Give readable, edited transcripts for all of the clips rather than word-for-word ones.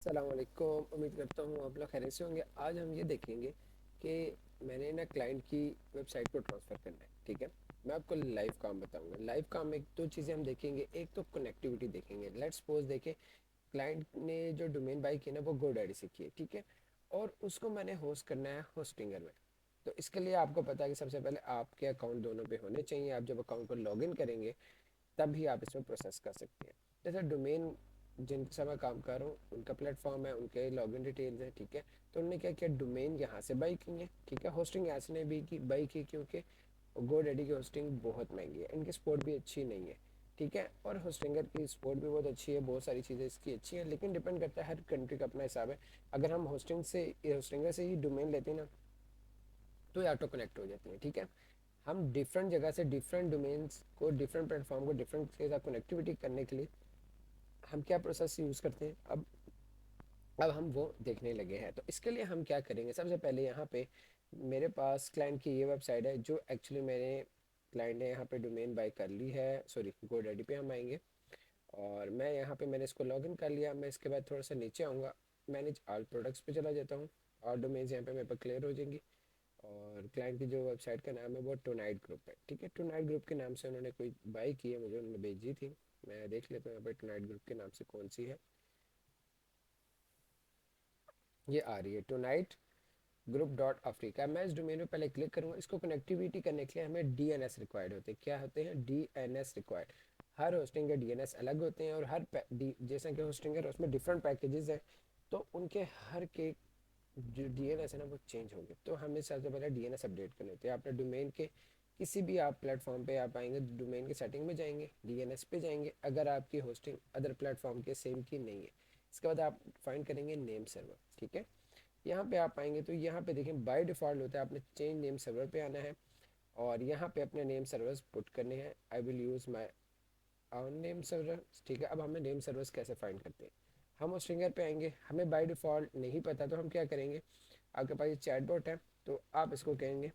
अस्सलाम वालेकुम। उम्मीद करता हूँ आप लोग खैरियत से होंगे। आज हम ये देखेंगे कि मैंने ना क्लाइंट की वेबसाइट को ट्रांसफ़र करना है। ठीक है, मैं आपको लाइव काम बताऊंगा। लाइव काम में दो चीज़ें हम देखेंगे, एक तो कनेक्टिविटी देखेंगे। लेट्स सपोज देखें क्लाइंट ने जो डोमेन बाई की ना वो गोडैडी से की है। ठीक है, और उसको मैंने होस्ट करना है होस्टिंगर में। तो इसके लिए आपको पता है कि सबसे पहले आपके अकाउंट दोनों पे होने चाहिए। आप जब अकाउंट को लॉगिन करेंगे तभी आप इसमें प्रोसेस कर सकते हैं। जैसे डोमेन जिनके साथ मैं काम कर रहा हूँ उनका प्लेटफॉर्म है, उनके लॉगिन डिटेल्स हैं। ठीक है, तो उन्होंने क्या किया, डोमेन यहाँ से बाई की है। ठीक है, होस्टिंग यहाँ से नहीं भी की बाई की, क्योंकि गोडैडी की होस्टिंग बहुत महंगी है, इनकी सपोर्ट भी अच्छी नहीं है। ठीक है, और होस्टिंगर की सपोर्ट भी बहुत अच्छी है, बहुत सारी चीज़ें इसकी अच्छी है, लेकिन डिपेंड करता है, हर कंट्री का अपना हिसाब है। अगर हम होस्टिंगर से ही डोमेन लेते हैं ना तो ये ऑटो कनेक्ट हो जाती है। ठीक है, हम डिफरेंट जगह से डिफरेंट डोमेन्स को, डिफरेंट प्लेटफॉर्म को डिफरेंट के साथ कनेक्टिविटी करने के लिए हम क्या प्रोसेस यूज़ करते हैं, अब हम वो देखने लगे हैं। तो इसके लिए हम क्या करेंगे, सबसे पहले यहाँ पे मेरे पास क्लाइंट की ये वेबसाइट है जो एक्चुअली मेरे क्लाइंट ने यहाँ पे डोमेन बाय कर ली है। सॉरी, गोडैडी पे हम आएंगे और मैं यहाँ पे मैंने इसको लॉगिन कर लिया। मैं इसके बाद थोड़ा सा नीचे आऊँगा, मैनेज ऑल प्रोडक्ट्स पे चला जाता हूँ और डोमेन्स यहाँ पे मेरे पर क्लियर हो जाएंगी। और क्लाइंट की जो वेबसाइट का नाम है वो टुनाइट ग्रुप है। ठीक है, टुनाइट ग्रुप के नाम से उन्होंने कोई बाई की है, मुझे उन्होंने भेजी थी। मैं देख लेता हूँ यहाँ पे टुनाइट ग्रुप के नाम से कौन सी है। ये आ रही है टुनाइट ग्रुप डॉट अफ्रीका। मैं इस डोमेन में पहले क्लिक करूंगा। इसको कनेक्टिविटी करने के लिए हमें डीएनएस रिक्वायर्ड होते हैं। क्या होते हैं? DNS required. हर होस्टिंग के डीएनएस अलग होते हैं और जैसा कि होस्टिंग है उसमें डिफरेंट पैकेजेस हैं, तो उनके हर के जो डीएनएस है ना वो चेंज होंगे। तो हमें सबसे पहले डीएनएस अपडेट करने होते हैं। अपने डोमेन के किसी भी आप प्लेटफॉर्म पे आप आएंगे, डोमेन के सेटिंग में जाएंगे, डीएनएस पे जाएंगे, अगर आपकी होस्टिंग अदर प्लेटफॉर्म के सेम की नहीं है। इसके बाद आप फाइंड करेंगे नेम सर्वर। ठीक है, यहाँ पे आप आएंगे तो यहाँ पे देखें बाय डिफ़ॉल्ट होता है आपने चेंज नेम सर्वर पे आना है और यहाँ पे अपने नेम सर्वर्स पुट करने हैं। I will use my on name server. ठीक है, अब हमें नेम सर्वर्स कैसे फाइंड करते हैं, हम उस फिंगर पे आएंगे। हमें बाय डिफ़ॉल्ट नहीं पता तो हम क्या करेंगे, आपके पास ये चैटबॉट है तो आप इसको कहेंगे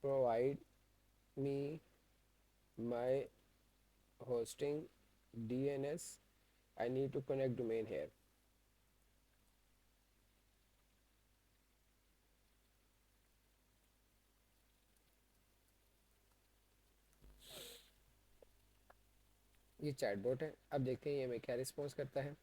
provide me my hosting DNS, I need to connect domain here. ये चैटबॉट है, अब देखते हैं ये हमें क्या रिस्पॉन्स करता है।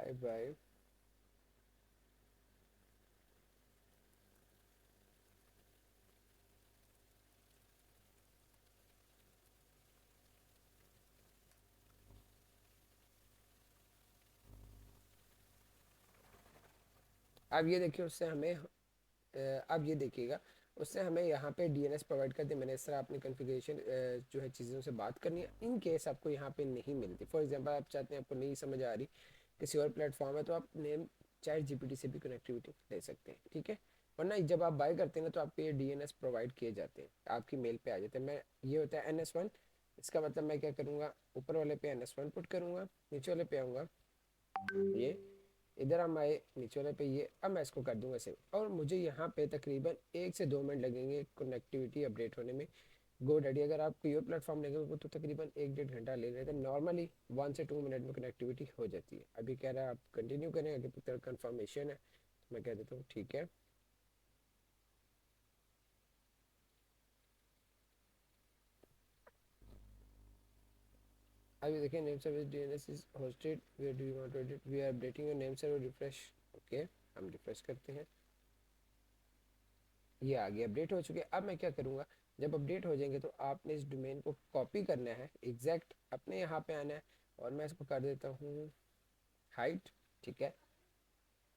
आई बाय। अब ये देखिए उससे हमें अब ये देखिएगा उससे हमें यहाँ पे डीएनएस प्रोवाइड कर दे। मैंने इस तरह अपनी कॉन्फ़िगरेशन जो है चीज़ों से बात करनी है। इन केस आपको यहाँ पे नहीं मिलती, फॉर एग्जांपल आप चाहते हैं आपको नहीं समझ आ रही किसी और प्लेटफॉर्म है, तो आप नेम चैट जीपीटी से भी कनेक्टिविटी ले सकते हैं। ठीक है, वरना जब आप बाय करते हैं ना तो आपको ये डीएनएस प्रोवाइड किए जाते हैं, आपकी मेल पे आ जाते हैं। मैं ये होता है NS1। इसका मतलब मैं क्या करूँगा, ऊपर वाले पे NS1 पुट करूँगा, नीचे वाले पे आऊँगा ये, इधर हम आए नीचे वाले पे ये। अब मैं इसको कर दूंगा सेव और मुझे यहाँ पे तकरीबन 1 से 2 मिनट लगेंगे कनेक्टिविटी अपडेट होने में। GoDaddy अगर आप कोई और प्लेटफॉर्म लेंगे वो तो तकरीबन 1 डेढ़ घंटा ले लेते हैं। नॉर्मली 1 से 2 मिनट में कनेक्टिविटी हो जाती है। अभी कह रहा है आप कंटिन्यू करें, अगर तरह कन्फर्मेशन है तो मैं कह देता हूँ ठीक है। अभी देखिए name service DNS is hosted where do you want to edit, we are updating your name server, refresh. Okay, हम रिफ्रेश करते हैं, ये आगे अपडेट हो चुके हैं। अब मैं क्या करूँगा, जब अपडेट हो जाएंगे तो आपने इस डोमेन को कॉपी करना है, एग्जैक्ट अपने यहाँ पे आना है और मैं इसको कर देता हूँ हाइट। ठीक है,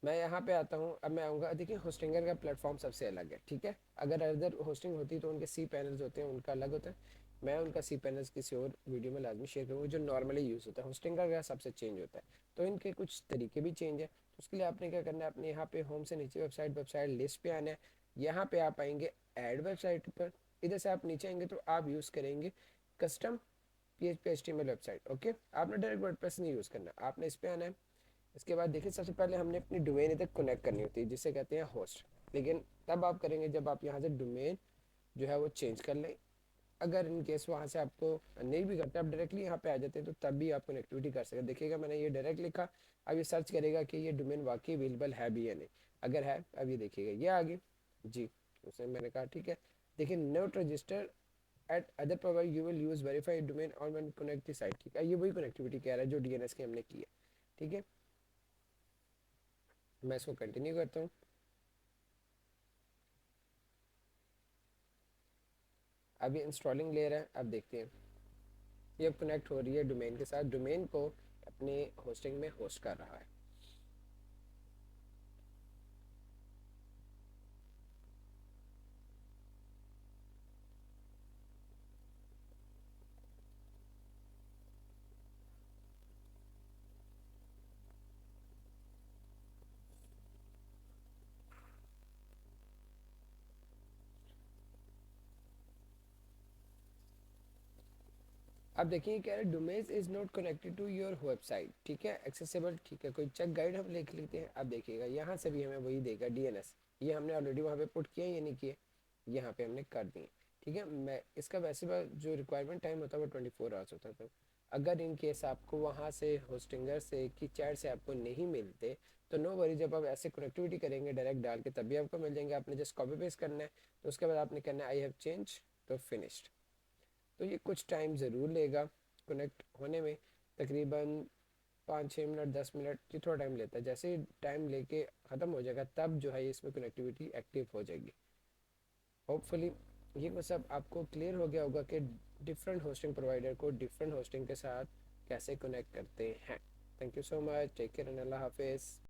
मैं यहाँ पे आता हूँ। अब मैं आऊँगा, देखिए होस्टिंगर का प्लेटफॉर्म सबसे अलग है। ठीक है, अगर अदर होस्टिंग होती तो उनके सी पैनल्स होते हैं, उनका अलग होता है। मैं उनका सी पैनल्स किसी और वीडियो में लाजमी शेयर करूँगा। जो नॉर्मली यूज़ होता है होस्टिंगर का सबसे चेंज होता है, तो इनके कुछ तरीके भी चेंज है। तो उसके लिए आपने क्या करना है, अपने यहाँ पे होम से नीचे वेबसाइट लिस्ट पे आना है। यहाँ पे आप आएंगे ऐड वेबसाइट पर, इधर से आप नीचे आएंगे तो आप यूज़ करेंगे custom PHP HTML website. Okay, आपने डायरेक्ट वर्डप्रेस नहीं यूज़ करना, आपने इस पे आना है। इसके बाद देखिए सबसे पहले हमने अपनी डोमेन इधर कनेक्ट करनी होती है जिसे कहते हैं होस्ट। लेकिन तब आप करेंगे जब आप यहाँ से डोमेन जो है वो चेंज कर लें। अगर इन केस वहाँ से आपको नहीं भी करते, आप डायरेक्टली यहाँ पे आ जाते हैं, तो तब भी आप कनेक्टिविटी कर सकते हैं। देखिएगा मैंने ये डायरेक्ट लिखा, अब ये सर्च करेगा कि ये डोमेन वाकई अवेलेबल है भी या नहीं। अगर है, अब ये देखिएगा ये आ गई जी। उसने मैंने कहा ठीक है। देखिए note register eight other provide you will use verified domain और व्हेन कनेक्ट द साइट। ठीक है, ये वही कनेक्टिविटी कह रहा है जो डीएनएस की हमने की है। ठीक है, मैं इसको कंटिन्यू करता हूँ। अभी इंस्टॉलिंग ले रहा है, अब देखते हैं। ये अब कनेक्ट हो रही है डोमेन के साथ, डोमेन को अपने होस्टिंग में होस्ट कर रहा है। अब देखिए कह रहे domain is not connected to your website. ठीक है, एक्सेसिबल। ठीक है, कोई चेक गाइड हम लिख लेते हैं। अब देखिएगा यहाँ से भी हमें वही देगा डीएनएस। ये हमने ऑलरेडी वहाँ पे पुट किया, ये नहीं किए, यहाँ पे हमने कर दिए। ठीक है, मैं इसका वैसे जो रिक्वायरमेंट टाइम होता है वो 24 आवर्स होता था। अगर इन केस आपको वहाँ से होस्टिंगर से कि चैट से आपको नहीं मिलते, तो नो वरी, जब आप ऐसे कनेक्टिविटी करेंगे डायरेक्ट डाल के तभी आपको मिल जाएंगे। आपने जस्ट कॉपी पेस्ट करना है, तो उसके बाद आपने करना है आई हैव चेंज, तो फिनिश्ड। तो ये कुछ टाइम ज़रूर लेगा कनेक्ट होने में, तकरीबन 5-6 मिनट 10 मिनट, ये थोड़ा टाइम लेता है। जैसे ही टाइम लेके ख़त्म हो जाएगा तब जो है इसमें कनेक्टिविटी एक्टिव हो जाएगी। होपफुली ये वो सब आपको क्लियर हो गया होगा कि डिफरेंट होस्टिंग प्रोवाइडर को डिफरेंट होस्टिंग के साथ कैसे कनेक्ट करते हैं। Thank you so much, take care and अल्लाह हाफिज़।